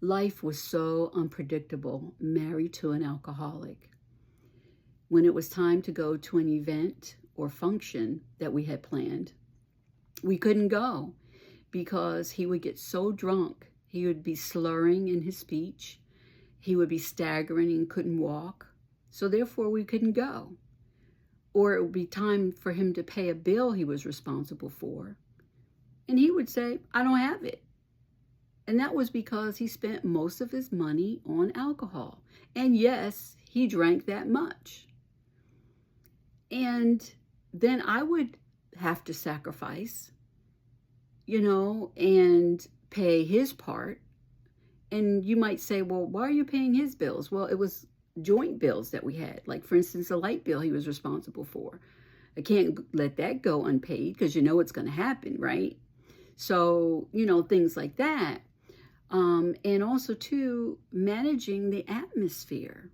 Life was so unpredictable, married to an alcoholic. When it was time to go to an event or function that we had planned, we couldn't go because he would get so drunk. He would be slurring in his speech. He would be staggering and couldn't walk. So therefore, we couldn't go. Or it would be time for him to pay a bill he was responsible for. And he would say, I don't have it. And that was because he spent most of his money on alcohol. And yes, he drank that much. And then I would have to sacrifice, and pay his part. And you might say, well, why are you paying his bills? Well, it was joint bills that we had. Like, for instance, the light bill he was responsible for. I can't let that go unpaid because it's going to happen, right? So, things like that. And also, too, managing the atmosphere.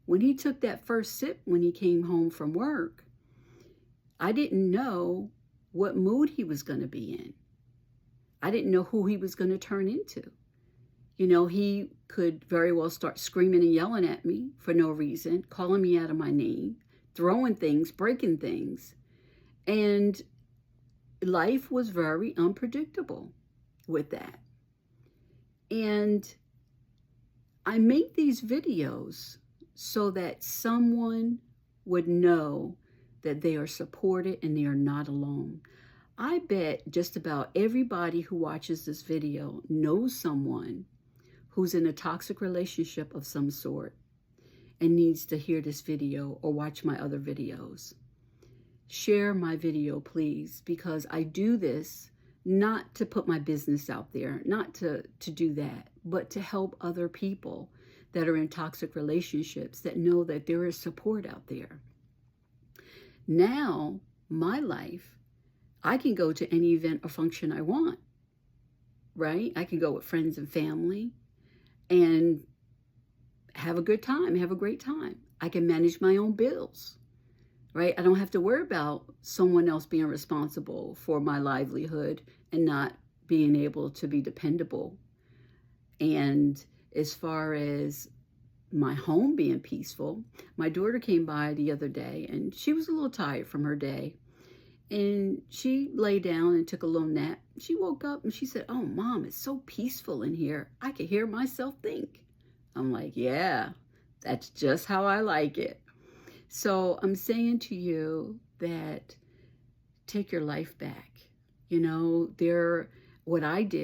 When he took that first sip when he came home from work, I didn't know what mood he was going to be in. I didn't know who he was going to turn into. He could very well start screaming and yelling at me for no reason, calling me out of my name, throwing things, breaking things. And life was very unpredictable with that. And I make these videos so that someone would know that they are supported and they are not alone. I bet just about everybody who watches this video knows someone who's in a toxic relationship of some sort and needs to hear this video or watch my other videos. Share my video, please, because I do this not to put my business out there, not to do that, but to help other people that are in toxic relationships that know that there is support out there. Now, my life, I can go to any event or function I want, right? I can go with friends and family and have a good time, have a great time. I can manage my own bills, right? I don't have to worry about someone else being responsible for my livelihood and not being able to be dependable. And as far as my home being peaceful, my daughter came by the other day and she was a little tired from her day. And she lay down and took a little nap. She woke up and she said, oh, Mom, it's so peaceful in here. I could hear myself think. I'm like, yeah, that's just how I like it. So I'm saying to you that take your life back. What I did